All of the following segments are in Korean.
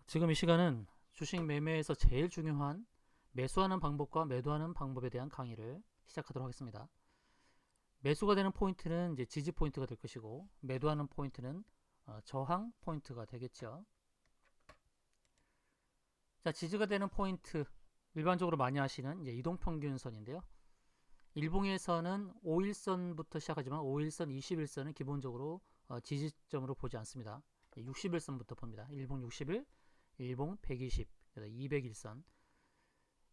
지금 이 시간은 주식 매매에서 제일 중요한 매수하는 방법과 매도하는 방법에 대한 강의를 시작하도록 하겠습니다. 매수가 되는 포인트는 이제 지지 포인트가 될 것이고, 매도하는 포인트는 저항 포인트가 되겠죠. 자, 지지가 되는 포인트, 일반적으로 많이 하시는 이제 이동평균선인데요. 일봉에서는 5일선부터 시작하지만 5일선, 21선은 기본적으로 지지점으로 보지 않습니다. 60일선부터 봅니다. 일봉 60일, 일봉 120, 200일선.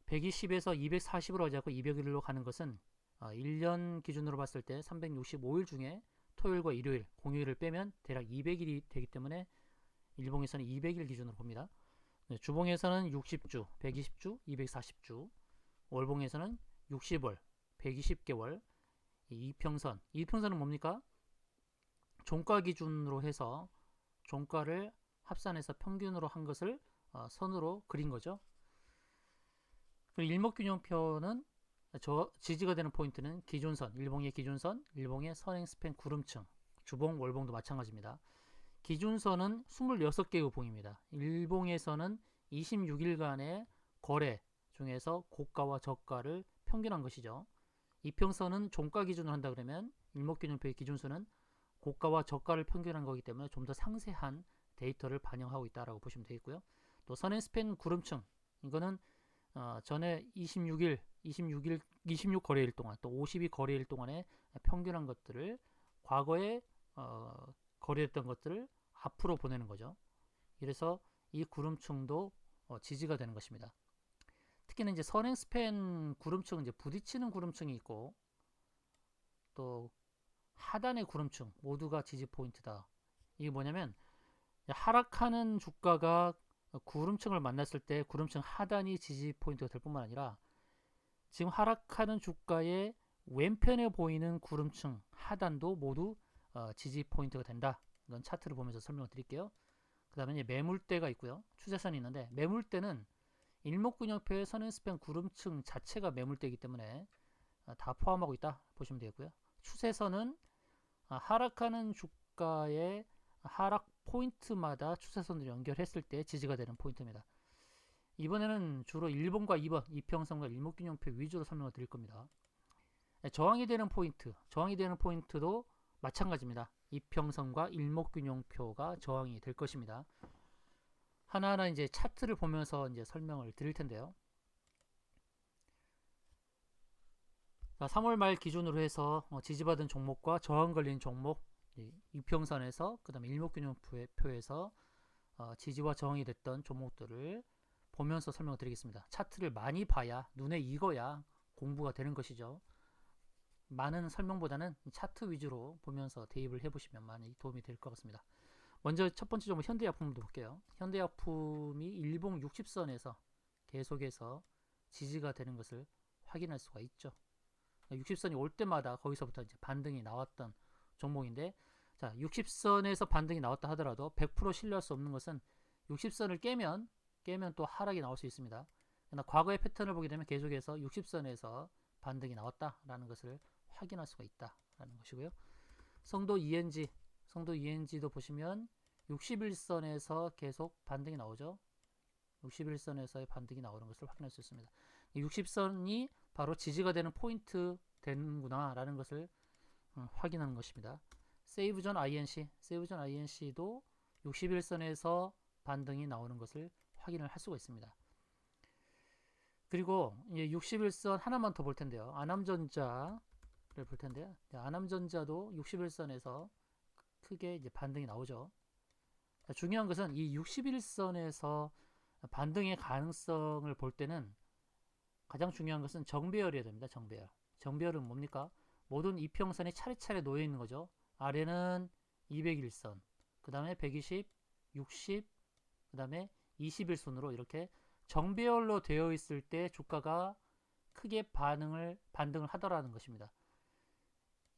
120에서 240으로 하지 않고 200일로 가는 것은 1년 기준으로 봤을 때 365일 중에 토요일과 일요일, 공휴일을 빼면 대략 200일이 되기 때문에 일봉에서는 200일 기준으로 봅니다. 주봉에서는 60주, 120주, 240주, 월봉에서는 60월, 120개월, 이평선. 이평선은 뭡니까? 종가 기준으로 해서 종가를 합산해서 평균으로 한 것을 선으로 그린 거죠. 그리고 일목균형표는 지지가 되는 포인트는 기준선, 일봉의 기준선, 일봉의 선행스팬 구름층, 주봉, 월봉도 마찬가지입니다. 기준선은 26개의 봉입니다. 일봉에서는 26일간의 거래 중에서 고가와 저가를 평균한 것이죠. 이평선은 종가 기준으로 한다 그러면 일목균형표의 기준선은 고가와 저가를 평균한 거기 때문에 좀 더 상세한 데이터를 반영하고 있다고 보시면 되겠고요. 또 선행스팬 구름층, 이거는 전에 26 거래일 동안 또 52 거래일 동안에 평균한 것들을 과거에 거래했던 것들을 앞으로 보내는 거죠. 그래서 이 구름층도 지지가 되는 것입니다. 특히는 이제 선행 스팬 구름층은 이제 부딪히는 구름층이 있고 또 하단의 구름층 모두가 지지 포인트다. 이게 뭐냐면 하락하는 주가가 구름층을 만났을 때 구름층 하단이 지지 포인트가 될 뿐만 아니라 지금 하락하는 주가의 왼편에 보이는 구름층 하단도 모두 지지 포인트가 된다. 이건 차트를 보면서 설명을 드릴게요. 그 다음에 매물대가 있고요. 추세선이 있는데 매물대는 일목균형표의 선행스팬 구름층 자체가 매물대이기 때문에 다 포함하고 있다 보시면 되겠고요. 추세선은 하락하는 주가의 하락 포인트마다 추세선을 연결했을 때 지지가 되는 포인트입니다. 이번에는 주로 1번과 2번 이평선과 일목균형표 위주로 설명을 드릴 겁니다. 저항이 되는 포인트도 마찬가지입니다. 이평선과 일목균형표가 저항이 될 것입니다. 하나하나 이제 차트를 보면서 이제 설명을 드릴 텐데요. 자, 3월 말 기준으로 해서 지지받은 종목과 저항 걸린 종목, 이평선에서 그다음에 일목균형표에서 지지와 저항이 됐던 종목들을 보면서 설명을 드리겠습니다. 차트를 많이 봐야 눈에 익어야 공부가 되는 것이죠. 많은 설명보다는 차트 위주로 보면서 대입을 해보시면 많이 도움이 될 것 같습니다. 먼저 첫 번째 종목 현대약품도 볼게요. 현대약품이 일봉 60선에서 계속해서 지지가 되는 것을 확인할 수가 있죠. 60선이 올 때마다 거기서부터 이제 반등이 나왔던 종목인데, 자, 60선에서 반등이 나왔다 하더라도 100% 신뢰할 수 없는 것은 60선을 깨면 또 하락이 나올 수 있습니다. 그러나 과거의 패턴을 보게 되면 계속해서 60선에서 반등이 나왔다라는 것을 확인할 수가 있다라는 것이고요. 성도 ENG도 보시면 61선에서 계속 반등이 나오죠. 61선에서의 반등이 나오는 것을 확인할 수 있습니다. 60선이 바로 지지가 되는 포인트 되는구나 라는 것을 확인하는 것입니다. 세이브전 INC도 61선에서 반등이 나오는 것을 확인을 할 수가 있습니다. 그리고 61선 하나만 더 볼 텐데요. 아남전자를 볼 텐데요. 아남전자도 61선에서 크게 이제 반등이 나오죠. 중요한 것은 이 61선에서 반등의 가능성을 볼 때는 가장 중요한 것은 정배열이어야 됩니다. 정배열은 뭡니까? 모든 이평선이 차례차례 놓여 있는 거죠. 아래는 201선, 그 다음에 120, 60, 그 다음에 21선으로 이렇게 정배열로 되어 있을 때 주가가 크게 반등을 하더라는 것입니다.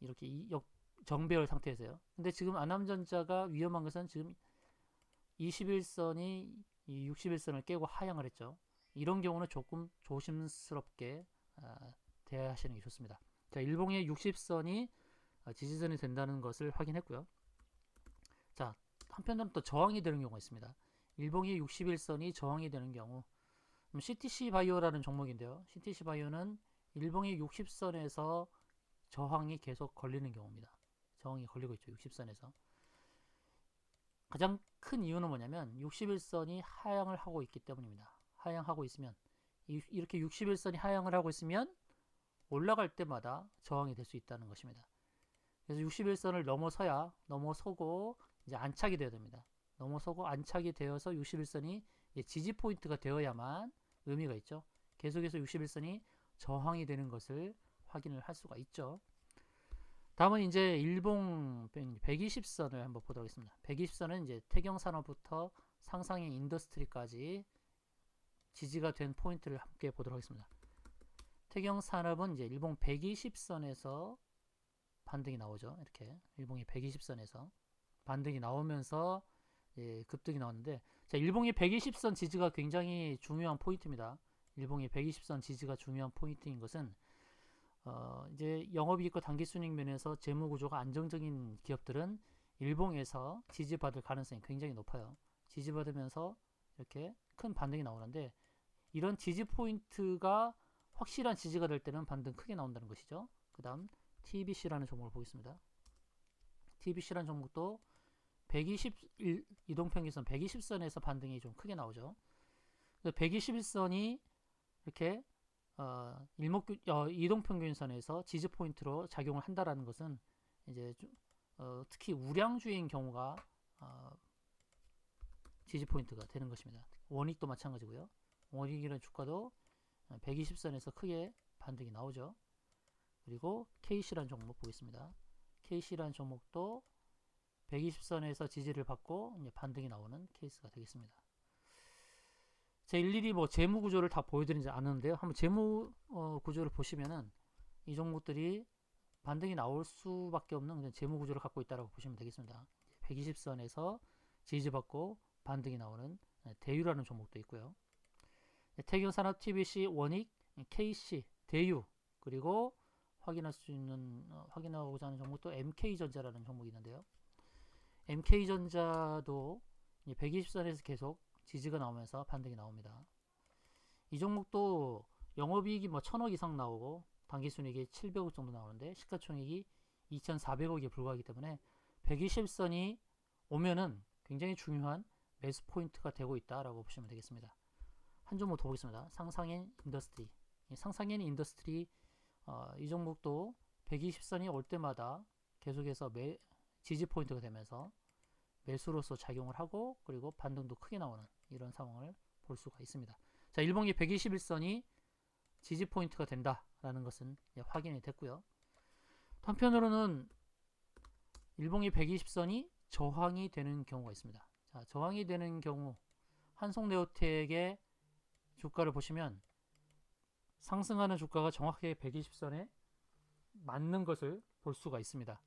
이렇게 정배열 상태에서요. 근데 지금 아남전자가 위험한 것은 지금 21선이 이 61선을 깨고 하향을 했죠. 이런 경우는 조금 조심스럽게 대하시는 게 좋습니다. 자, 일봉의 60선이 지지선이 된다는 것을 확인했고요. 자, 한편으로는 또 저항이 되는 경우가 있습니다. 일봉의 60일선이 저항이 되는 경우, CTC 바이오라는 종목인데요. CTC 바이오는 일봉의 60선에서 저항이 계속 걸리는 경우입니다. 저항이 걸리고 있죠. 60선에서. 가장 큰 이유는 뭐냐면 61선이 하향을 하고 있기 때문입니다. 하향하고 있으면, 이렇게 61선이 하향을 하고 있으면 올라갈 때마다 저항이 될 수 있다는 것입니다. 그래서 61선을 넘어서고 이제 안착이 되어야 됩니다. 넘어서고 안착이 되어서 61선이 지지 포인트가 되어야만 의미가 있죠. 계속해서 61선이 저항이 되는 것을 확인을 할 수가 있죠. 다음은 이제 일봉 120선을 한번 보도록 하겠습니다. 120선은 이제 태경산업부터 상상의 인더스트리까지 지지가 된 포인트를 함께 보도록 하겠습니다. 태경산업은 이제 일봉 120선에서 반등이 나오죠. 이렇게 일봉이 120선에서 반등이 나오면서 급등이 나왔는데, 자, 일봉이 120선 지지가 굉장히 중요한 포인트입니다. 일봉이 120선 지지가 중요한 포인트인 것은 이제 영업이익과 당기순이익 면에서 재무구조가 안정적인 기업들은 일봉에서 지지받을 가능성이 굉장히 높아요. 지지받으면서 이렇게 큰 반등이 나오는데, 이런 지지 포인트가 확실한 지지가 될 때는 반등 크게 나온다는 것이죠. 그 다음 TBC라는 종목을 보겠습니다. TBC라는 종목도 120일 이동평균선 120선에서 반등이 좀 크게 나오죠. 121선이 이렇게 이동평균선에서 지지 포인트로 작용을 한다라는 것은 이제 특히 우량주인 경우가 지지 포인트가 되는 것입니다. 원익도 마찬가지고요. 원익이라는 주가도 120선에서 크게 반등이 나오죠. 그리고 KC라는 종목 보겠습니다. KC라는 종목도 120선에서 지지를 받고 이제 반등이 나오는 케이스가 되겠습니다. 제 일일이 뭐 재무 구조를 다 보여드리지 않았는데요. 한번 재무 구조를 보시면은 이 종목들이 반등이 나올 수밖에 없는 그냥 재무 구조를 갖고 있다라고 보시면 되겠습니다. 120선에서 지지받고 반등이 나오는 대유라는 종목도 있고요. 태경산업, TBC, 원익, KC, 대유, 그리고 확인하고자 하는 종목도 MK전자라는 종목이 있는데요. MK전자도 120선에서 계속 지지가 나오면서 반등이 나옵니다. 이 종목도 영업이익이 뭐 1000억 이상 나오고 당기순이익이 700억 정도 나오는데 시가총액이 2400억에 불과하기 때문에 120선이 오면은 굉장히 중요한 매수 포인트가 되고 있다라고 보시면 되겠습니다. 한 종목 더 보겠습니다. 상상인 인더스트리. 상상인 인더스트리 이 종목도 120선이 올 때마다 계속해서 지지 포인트가 되면서 매수로서 작용을 하고 그리고 반등도 크게 나오는 이런 상황을 볼 수가 있습니다. 자, 일봉이 121선이 지지 포인트가 된다라는 것은 확인이 됐고요. 한편으로는 일봉이 120선이 저항이 되는 경우가 있습니다. 자, 저항이 되는 경우 한송네오텍의 주가를 보시면 상승하는 주가가 정확하게 120선에 맞는 것을 볼 수가 있습니다.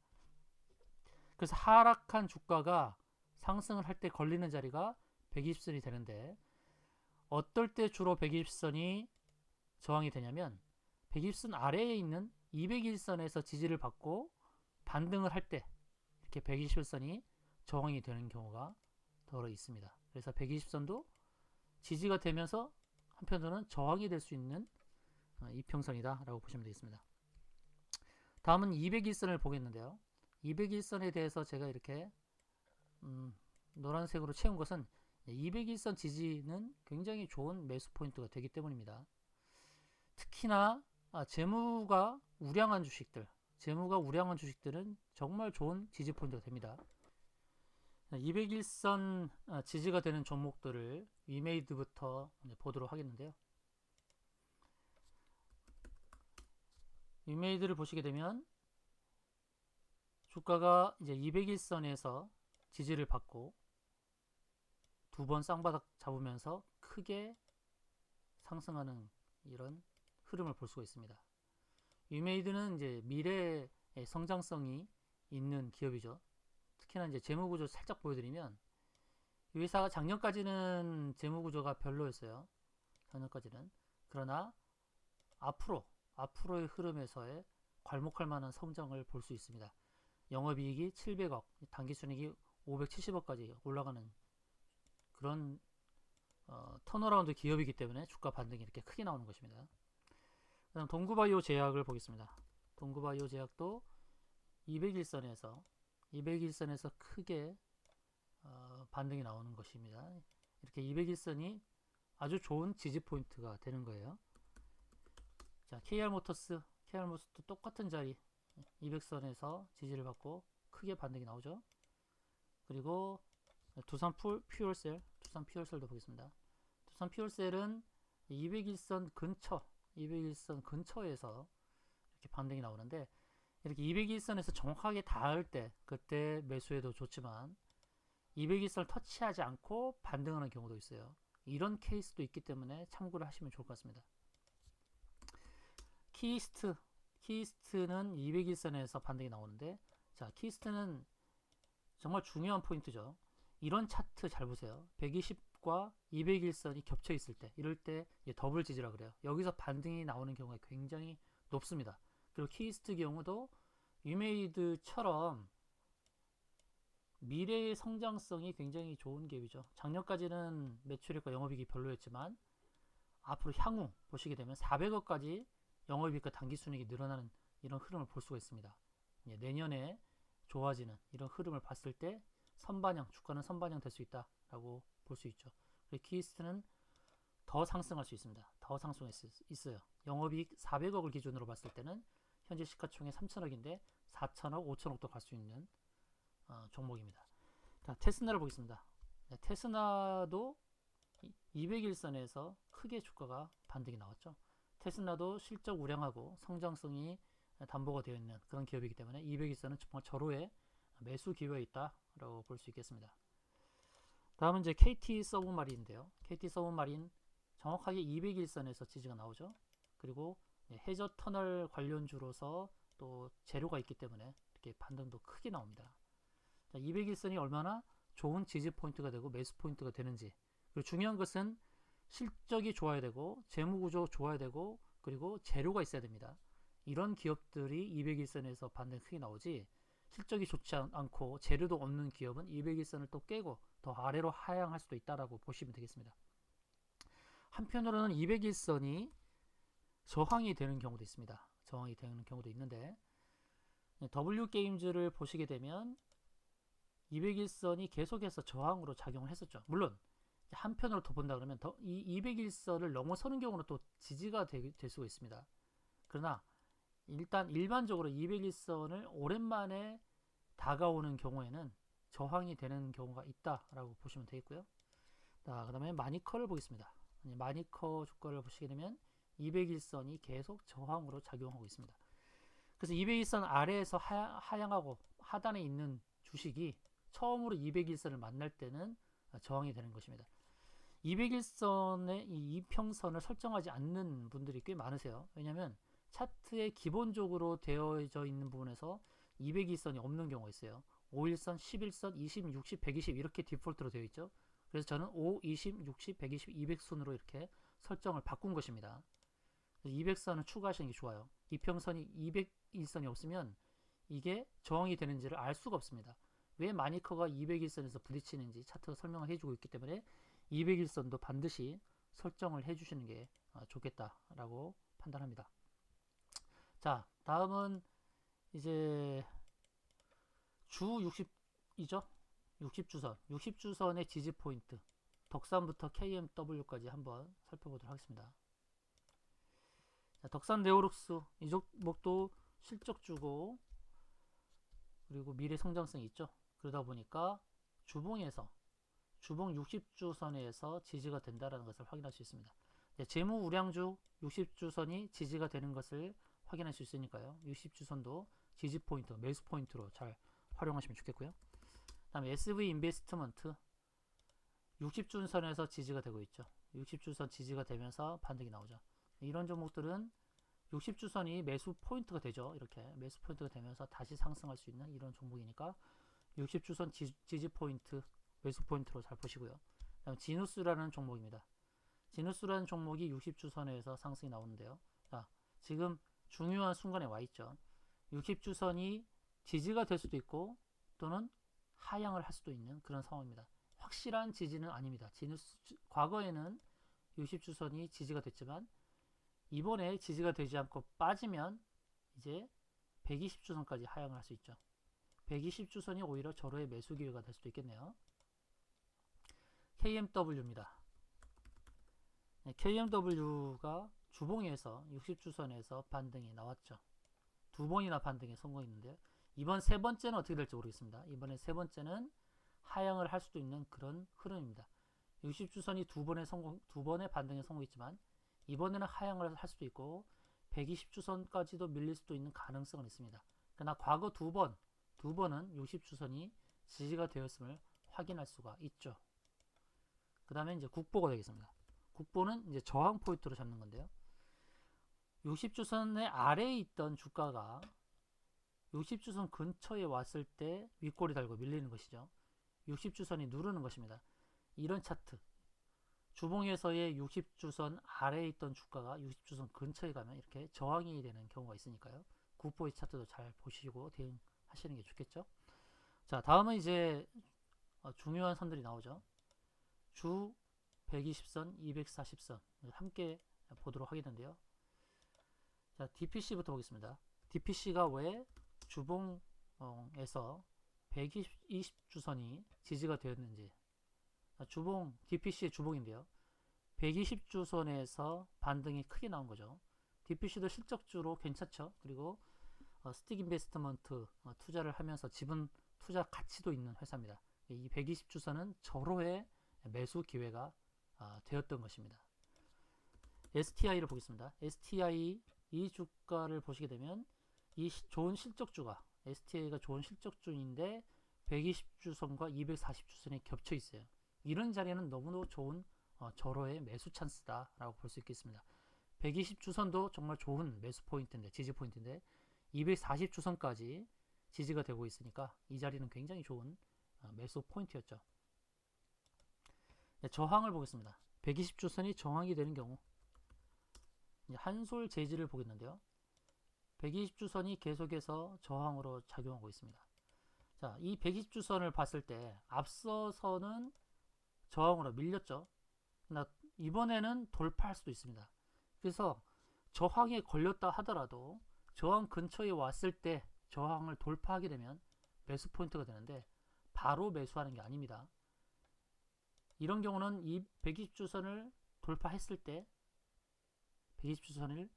그래서 하락한 주가가 상승을 할 때 걸리는 자리가 120선이 되는데, 어떨 때 주로 120선이 저항이 되냐면 120선 아래에 있는 201선에서 지지를 받고 반등을 할 때 이렇게 121선이 저항이 되는 경우가 더러 있습니다. 그래서 120선도 지지가 되면서 한편으로는 저항이 될 수 있는 이평선이다 라고 보시면 되겠습니다. 다음은 201선을 보겠는데요. 201선에 대해서 제가 이렇게 노란색으로 채운 것은 201선 지지는 굉장히 좋은 매수 포인트가 되기 때문입니다. 특히나 재무가 우량한 주식들은 정말 좋은 지지 포인트가 됩니다. 201선 지지가 되는 종목들을 위메이드부터 보도록 하겠는데요. 위메이드를 보시게 되면 주가가 이제 201선에서 지지를 받고 두 번 쌍바닥 잡으면서 크게 상승하는 이런 흐름을 볼 수가 있습니다. 위메이드는 이제 미래의 성장성이 있는 기업이죠. 특히나 이제 재무구조 살짝 보여드리면 이 회사가 작년까지는 재무구조가 별로였어요. 작년까지는. 그러나 앞으로의 흐름에서의 괄목할 만한 성장을 볼 수 있습니다. 영업이익이 700억, 당기순이익이 570억까지 올라가는 그런 턴어라운드 기업이기 때문에 주가 반등이 이렇게 크게 나오는 것입니다. 그다음 동구바이오 제약을 보겠습니다. 동구바이오 제약도 200일선에서 크게 반등이 나오는 것입니다. 이렇게 200일선이 아주 좋은 지지 포인트가 되는 거예요. 자, KR모터스도 똑같은 자리 200선에서 지지를 받고 크게 반등이 나오죠. 그리고 두산 퓨얼셀도 보겠습니다. 두산 퓨얼셀은 201선 근처에서 이렇게 반등이 나오는데, 이렇게 201선에서 정확하게 닿을 때 그때 매수해도 좋지만 201선을 터치하지 않고 반등하는 경우도 있어요. 이런 케이스도 있기 때문에 참고를 하시면 좋을 것 같습니다. 키이스트는 201선에서 반등이 나오는데, 자, 키이스트는 정말 중요한 포인트죠. 이런 차트 잘 보세요. 120과 201선이 겹쳐 있을 때, 이럴 때 더블 지지라 그래요. 여기서 반등이 나오는 경우가 굉장히 높습니다. 그리고 키이스트 경우도 유메이드처럼 미래의 성장성이 굉장히 좋은 기업이죠. 작년까지는 매출액과 영업이익이 별로였지만 앞으로 향후 보시게 되면 400억까지 영업이익과 당기순이익이 늘어나는 이런 흐름을 볼 수가 있습니다. 내년에 좋아지는 이런 흐름을 봤을 때 주가는 선반영 될 수 있다라고 볼 수 있죠. 그리고 키이스트는 더 상승할 수 있습니다. 더 상승할 수 있어요. 영업이익 400억을 기준으로 봤을 때는 현재 시가총액 3천억인데 4천억, 5천억도 갈 수 있는 종목입니다. 자, 테스나를 보겠습니다. 테스나도 200일선에서 크게 주가가 반등이 나왔죠. 테스나도 실적 우량하고 성장성이 담보가 되어 있는 그런 기업이기 때문에 200일선은 정말 절호의 매수 기회가 있다라고 볼 수 있겠습니다. 다음은 이제 KT 서브마린인데요. KT 서브마린 정확하게 200일선에서 지지가 나오죠. 그리고 해저 터널 관련주로서 또 재료가 있기 때문에 이렇게 반등도 크게 나옵니다. 자, 200일선이 얼마나 좋은 지지 포인트가 되고 매수 포인트가 되는지, 그리고 중요한 것은 실적이 좋아야 되고 재무구조 좋아야 되고 그리고 재료가 있어야 됩니다. 이런 기업들이 200일선에서 반등 크게 나오지, 실적이 좋지 않고 재료도 없는 기업은 200일선을 또 깨고 더 아래로 하향할 수도 있다라고 보시면 되겠습니다. 한편으로는 200일선이 저항이 되는 경우도 있습니다. 저항이 되는 경우도 있는데, W게임즈를 보시게 되면 200일선이 계속해서 저항으로 작용을 했었죠. 물론 한편으로 더 본다 그러면 이 200일선을 넘어서는 경우는 또 지지가 될 수가 있습니다. 그러나 일단 일반적으로 200일선을 오랜만에 다가오는 경우에는 저항이 되는 경우가 있다라고 보시면 되겠고요. 자, 그 다음에 마니커를 보겠습니다. 마니커 주가를 보시게 되면 200일선이 계속 저항으로 작용하고 있습니다. 그래서 200일선 아래에서 하향하고 하단에 있는 주식이 처음으로 200일선을 만날 때는 저항이 되는 것입니다. 200일선의 이 이평선을 설정하지 않는 분들이 꽤 많으세요. 왜냐하면 차트에 기본적으로 되어져 있는 부분에서 200일선이 없는 경우가 있어요. 5일선, 11선, 20, 60, 120 이렇게 디폴트로 되어 있죠. 그래서 저는 5, 20, 60, 120, 200순으로 이렇게 설정을 바꾼 것입니다. 200선을 추가하시는 게 좋아요. 이평선이 200일선이 없으면 이게 저항이 되는지를 알 수가 없습니다. 왜 마니커가 200일선에서 부딪히는지 차트가 설명을 해주고 있기 때문에 200일선도 반드시 설정을 해주시는 게 좋겠다라고 판단합니다. 자, 다음은 이제 주 60이죠. 60주선의 지지 포인트, 덕산부터 KMW까지 한번 살펴보도록 하겠습니다. 자, 덕산 네오룩스 이 종목도 실적 주고 그리고 미래 성장성이 있죠. 그러다 보니까 주봉 60주선에서 지지가 된다는 것을 확인할 수 있습니다. 재무 우량주 60주선이 지지가 되는 것을 확인할 수 있으니까요. 60주선도 지지 포인트, 매수 포인트로 잘 활용하시면 좋겠고요. 다음에 SV 인베스트먼트 60주선에서 지지가 되고 있죠. 60주선 지지가 되면서 반등이 나오죠. 이런 종목들은 60주선이 매수 포인트가 되죠. 이렇게 매수 포인트가 되면서 다시 상승할 수 있는 이런 종목이니까 60주선 지지 포인트, 매수 포인트로 잘 보시고요. 다음 지누스라는 종목입니다. 지누스라는 종목이 60주선에서 상승이 나오는데요. 자, 지금 중요한 순간에 와 있죠. 60주선이 지지가 될 수도 있고 또는 하향을 할 수도 있는 그런 상황입니다. 확실한 지지는 아닙니다. 과거에는 60주선이 지지가 됐지만 이번에 지지가 되지 않고 빠지면 이제 120주선까지 하향을 할 수 있죠. 120주선이 오히려 절호의 매수 기회가 될 수도 있겠네요. KMW입니다. KMW가 주봉에서 60주선에서 반등이 나왔죠. 두 번이나 반등에 성공했는데요. 이번 세 번째는 어떻게 될지 모르겠습니다. 이번에 세 번째는 하향을 할 수도 있는 그런 흐름입니다. 60주선이 두 번의 반등에 성공했지만 이번에는 하향을 할 수도 있고 120주선까지도 밀릴 수도 있는 가능성은 있습니다. 그러나 과거 두 번은 60주선이 지지가 되었음을 확인할 수가 있죠. 그 다음에 이제 국보가 되겠습니다. 국보는 이제 저항 포인트로 잡는 건데요. 60주선의 아래에 있던 주가가 60주선 근처에 왔을 때 윗골이 달고 밀리는 것이죠. 60주선이 누르는 것입니다. 이런 차트, 주봉에서의 60주선 아래에 있던 주가가 60주선 근처에 가면 이렇게 저항이 되는 경우가 있으니까요. 국보의 차트도 잘 보시고 대응하시는 게 좋겠죠. 자, 다음은 이제 중요한 선들이 나오죠. 주 120선, 240선 함께 보도록 하겠는데요. 자, DPC부터 보겠습니다. DPC가 왜 주봉에서 120주선이 지지가 되었는지. 주봉, DPC의 주봉인데요. 120주선에서 반등이 크게 나온 거죠. DPC도 실적주로 괜찮죠. 그리고 스틱 인베스트먼트 투자를 하면서 지분 투자 가치도 있는 회사입니다. 이 120주선은 절호의 매수 기회가 되었던 것입니다. STI를 보겠습니다. STI 이 주가를 보시게 되면 이 좋은 실적주가 STI가 좋은 실적주인데 120주선과 240주선이 겹쳐 있어요. 이런 자리는 너무도 좋은 절호의 매수 찬스다라고 볼 수 있겠습니다. 120주선도 정말 좋은 매수 포인트인데, 지지 포인트인데 240주선까지 지지가 되고 있으니까 이 자리는 굉장히 좋은 매수 포인트였죠. 네, 저항을 보겠습니다. 120주선이 저항이 되는 경우 한솔 재질을 보겠는데요. 120주선이 계속해서 저항으로 작용하고 있습니다. 자, 이 120주선을 봤을 때 앞서서는 저항으로 밀렸죠. 이번에는 돌파할 수도 있습니다. 그래서 저항에 걸렸다 하더라도 저항 근처에 왔을 때 저항을 돌파하게 되면 매수 포인트가 되는데 바로 매수하는 게 아닙니다. 이런 경우는 이 120주선을 돌파했을 때 120주선이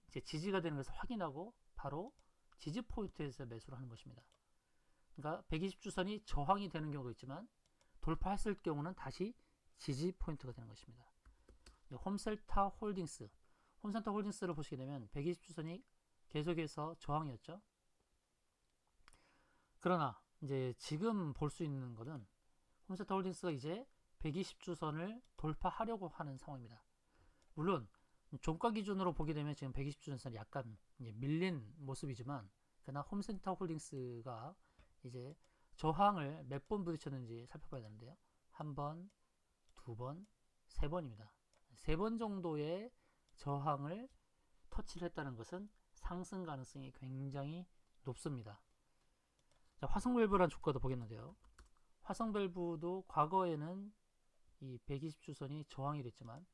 이제 지지가 되는 것을 확인하고 바로 지지 포인트에서 매수를 하는 것입니다. 그러니까 120주선이 저항이 되는 경우도 있지만 돌파했을 경우는 다시 지지 포인트가 되는 것입니다. 홈센터 홀딩스를 보시게 되면 120주선이 계속해서 저항이었죠. 그러나 이제 지금 볼 수 있는 것은 홈센터 홀딩스가 이제 120주선을 돌파하려고 하는 상황입니다. 물론 종가 기준으로 보게 되면 지금 120주선이 약간 밀린 모습이지만 그러나 홈센터 홀딩스가 이제 저항을 몇 번 부딪혔는지 살펴봐야 되는데요. 한 번, 두 번, 세 번입니다. 세 번 정도의 저항을 터치를 했다는 것은 상승 가능성이 굉장히 높습니다. 자, 화성밸브라는 주가도 보겠는데요. 화성밸브도 과거에는 이 120주선이 저항이 됐지만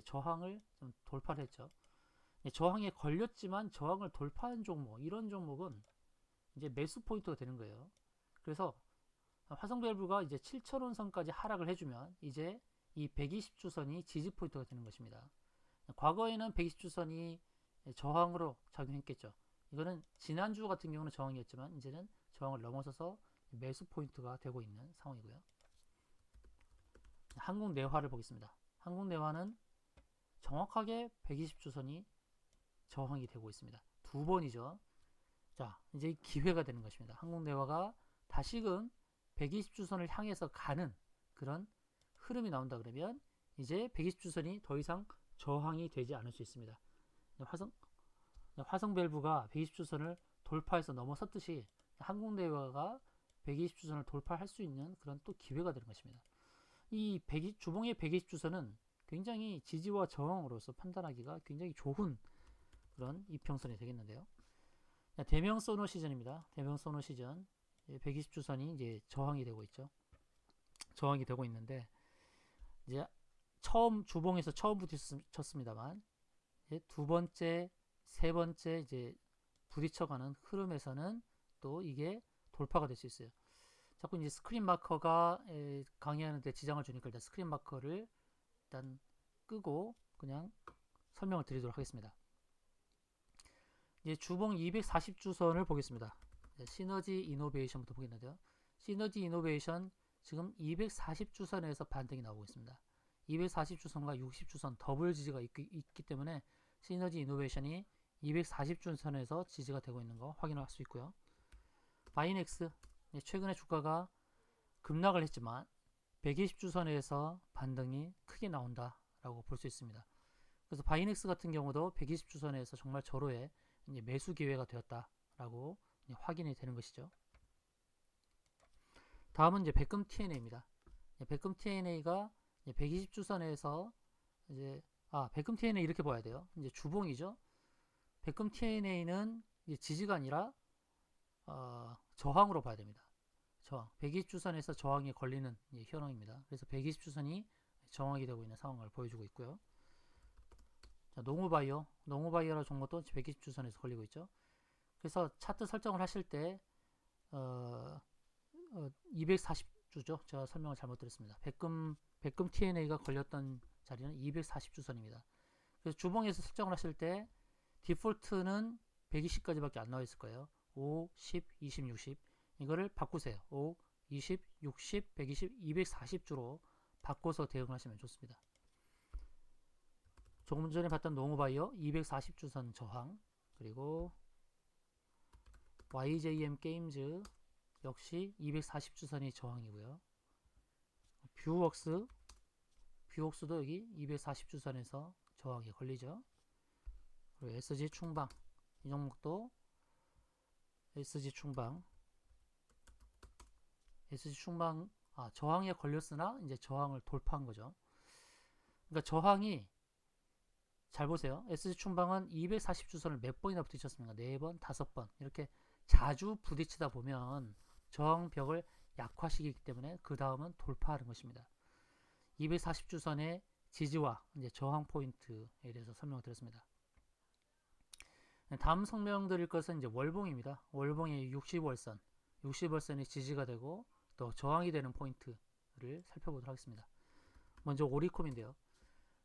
저항을 좀 돌파를 했죠. 저항에 걸렸지만 저항을 돌파한 종목, 이런 종목은 이제 매수 포인트가 되는 거예요. 그래서 화성밸브가 이제 7,000원 선까지 하락을 해주면 이제 이 120주선이 지지 포인트가 되는 것입니다. 과거에는 120주선이 저항으로 작용했겠죠. 이거는 지난주 같은 경우는 저항이었지만 이제는 저항을 넘어서서 매수 포인트가 되고 있는 상황이고요. 한국내화를 보겠습니다. 한국내화는 정확하게 120주선이 저항이 되고 있습니다. 두 번이죠. 자, 이제 기회가 되는 것입니다. 한국내화가 다시금 120주선을 향해서 가는 그런 흐름이 나온다 그러면 이제 120주선이 더 이상 저항이 되지 않을 수 있습니다. 화성밸브가 120주선을 돌파해서 넘어섰듯이 한국내화가 120주선을 돌파할 수 있는 그런 또 기회가 되는 것입니다. 이 주봉의 120주선은 굉장히 지지와 저항으로서 판단하기가 굉장히 좋은 그런 이평선이 되겠는데요. 대명소노 시즌입니다. 대명소노 시즌 120주선이 이제 저항이 되고 있죠. 저항이 되고 있는데 이제 처음 주봉에서 처음 부딪혔습니다만 두 번째, 세 번째 이제 부딪혀가는 흐름에서는 또 이게 돌파가 될 수 있어요. 자꾸 이제 스크린 마커가 강의하는데 지장을 주니까 일단 스크린 마커를 일단 끄고 그냥 설명을 드리도록 하겠습니다. 이제 주봉 240주선을 보겠습니다. 시너지 이노베이션부터 보겠는데요. 시너지 이노베이션 지금 240주선에서 반등이 나오고 있습니다. 240주선과 60주선 더블 지지가 있기 때문에 시너지 이노베이션이 240주선에서 지지가 되고 있는 거 확인할 수 있고요. 바이넥스 최근에 주가가 급락을 했지만 120주선에서 반등이 크게 나온다라고 볼 수 있습니다. 그래서 바이넥스 같은 경우도 120주선에서 정말 절호의 매수 기회가 되었다라고 확인이 되는 것이죠. 다음은 이제 백금 TNA입니다. 백금 TNA가 120주선에서 이제 백금 TNA 이렇게 봐야 돼요. 이제 주봉이죠. 백금 TNA는 지지가 아니라 저항으로 봐야 됩니다. 저항. 120주선에서 저항이 걸리는 현황입니다. 그래서 120주선이 저항이 되고 있는 상황을 보여주고 있고요. 자, 농우바이오라 종목도 120주선에서 걸리고 있죠. 그래서 차트 설정을 하실 때 240주죠. 제가 설명을 잘못 드렸습니다. 백금 TNA가 걸렸던 자리는 240주선입니다. 그래서 주봉에서 설정을 하실 때 디폴트는 120까지밖에 안 나와 있을 거예요. 5, 10, 20, 60 이거를 바꾸세요. 5, 20, 60, 120, 240주로 바꿔서 대응을 하시면 좋습니다. 조금 전에 봤던 농우바이오 240주선 저항, 그리고 YJM 게임즈 역시 240주선이 저항이고요. 뷰웍스도 여기 240주선에서 저항이 걸리죠. 그리고 SG 충방, 이 종목도 SG 충방 저항에 걸렸으나 이제 저항을 돌파한 거죠. 그러니까 저항이 잘 보세요. SG 충방은 240주선을 몇 번이나 부딪혔습니까? 4번, 5번 이렇게 자주 부딪히다 보면 저항벽을 약화시키기 때문에 그 다음은 돌파하는 것입니다. 240주선의 지지와 이제 저항 포인트에 대해서 설명드렸습니다. 다음 설명드릴 것은 이제 월봉입니다. 월봉의 60월선이 지지가 되고 또 저항이 되는 포인트를 살펴보도록 하겠습니다. 먼저 오리콤인데요.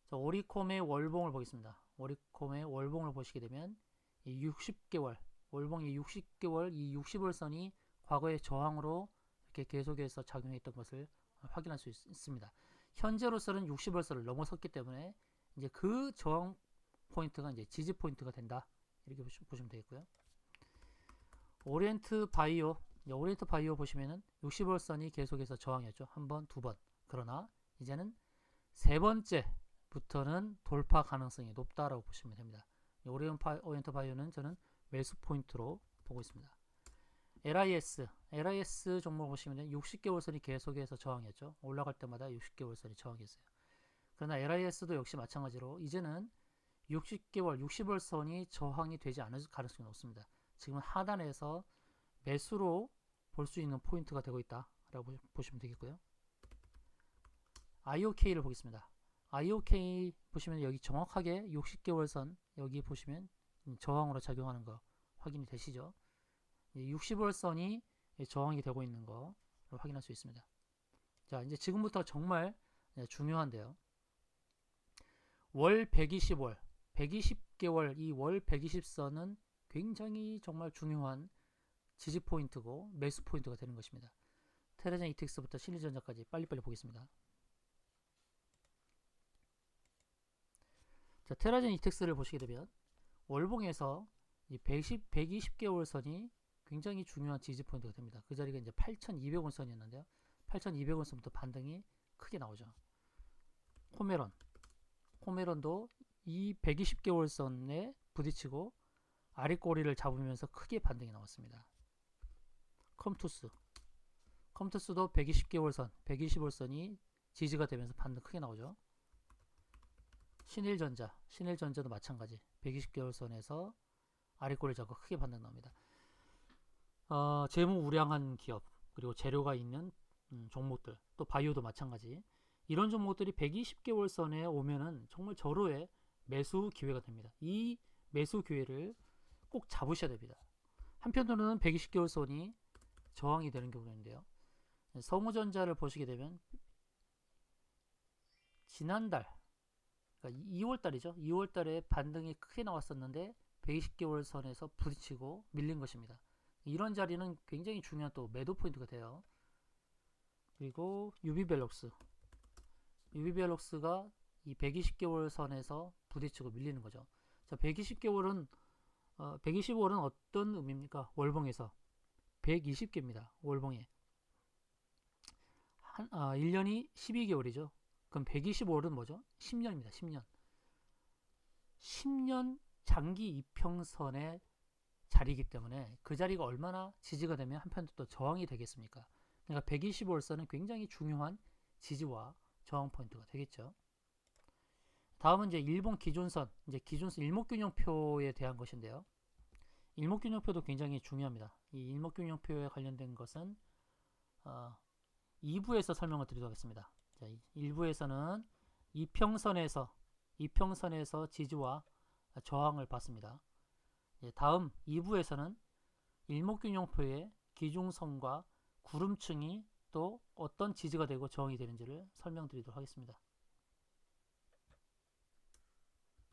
자, 오리콤의 월봉을 보겠습니다. 오리콤의 월봉을 보시게 되면 이 60개월 월봉이 60개월 이 60월선이 과거의 저항으로 이렇게 계속해서 작용했던 것을 확인할 수 있습니다. 현재로서는 60월선을 넘어섰기 때문에 이제 그 저항 포인트가 이제 지지 포인트가 된다. 이렇게 보시면 되겠고요. 오리엔트 바이오 보시면은 60월선이 계속해서 저항이었죠. 한 번, 두 번. 그러나 이제는 세 번째부터는 돌파 가능성이 높다라고 보시면 됩니다. 오리엔트 바이오는 저는 매수 포인트로 보고 있습니다. LIS 종목 보시면 60개월선이 계속해서 저항이었죠. 올라갈 때마다 60개월선이 저항이었어요. 그러나 LIS도 역시 마찬가지로 이제는 60월선이 저항이 되지 않을 가능성이 높습니다. 지금은 하단에서 매수로 볼 수 있는 포인트가 되고 있다라고 보시면 되겠고요. IOK를 보겠습니다. IOK 보시면 여기 정확하게 60개월선 여기 보시면 저항으로 작용하는 거 확인이 되시죠? 60월선이 저항이 되고 있는 거 확인할 수 있습니다. 자, 이제 지금부터 정말 중요한데요. 월 120개월 이 월 120선은 굉장히 정말 중요한 지지 포인트고 매수 포인트가 되는 것입니다. 테라젠 이텍스부터 신일전자까지 빨리빨리 보겠습니다. 자, 테라젠 이텍스를 보시게 되면 월봉에서 이 120개월 선이 굉장히 중요한 지지 포인트가 됩니다. 그 자리가 이제 8,200원 선이었는데요. 8,200원 선부터 반등이 크게 나오죠. 코메론도 이 120개월 선에 부딪히고 아랫꼬리를 잡으면서 크게 반등이 나왔습니다. 컴투스도 120개월 선, 120월 선이 지지가 되면서 반등 크게 나오죠. 신일전자도 마찬가지 120개월 선에서 아랫꼬리를 잡고 크게 반등 나옵니다. 재무 우량한 기업 그리고 재료가 있는 종목들, 또 바이오도 마찬가지. 이런 종목들이 120개월 선에 오면은 정말 절호의 매수 기회가 됩니다. 이 매수 기회를 꼭 잡으셔야 됩니다. 한편으로는 120개월 선이 저항이 되는 경우인데요. 성우전자를 보시게 되면 지난달, 그러니까 2월달이죠. 2월달에 반등이 크게 나왔었는데 120개월 선에서 부딪히고 밀린 것입니다. 이런 자리는 굉장히 중요한 또 매도 포인트가 돼요. 그리고 유비벨록스가 이 120개월 선에서 부딪히고 밀리는 거죠. 자, 120개월은 125월은 어떤 의미입니까? 월봉에서 120개입니다. 월봉에 1년이 12개월이죠. 그럼 125월은 뭐죠? 10년입니다. 10년. 10년 장기 이평선의 자리이기 때문에 그 자리가 얼마나 지지가 되면 한편 또 저항이 되겠습니까? 그러니까 125월선은 굉장히 중요한 지지와 저항 포인트가 되겠죠. 다음은 이제 일본 기준선, 이제 기준선 일목균형표에 대한 것인데요. 일목균형표도 굉장히 중요합니다. 이 일목균형표에 관련된 것은 2부에서 설명을 드리도록 하겠습니다. 자, 1부에서는 이평선에서 지지와 저항을 봤습니다. 다음 2부에서는 일목균형표의 기중선과 구름층이 또 어떤 지지가 되고 저항이 되는지를 설명드리도록 하겠습니다.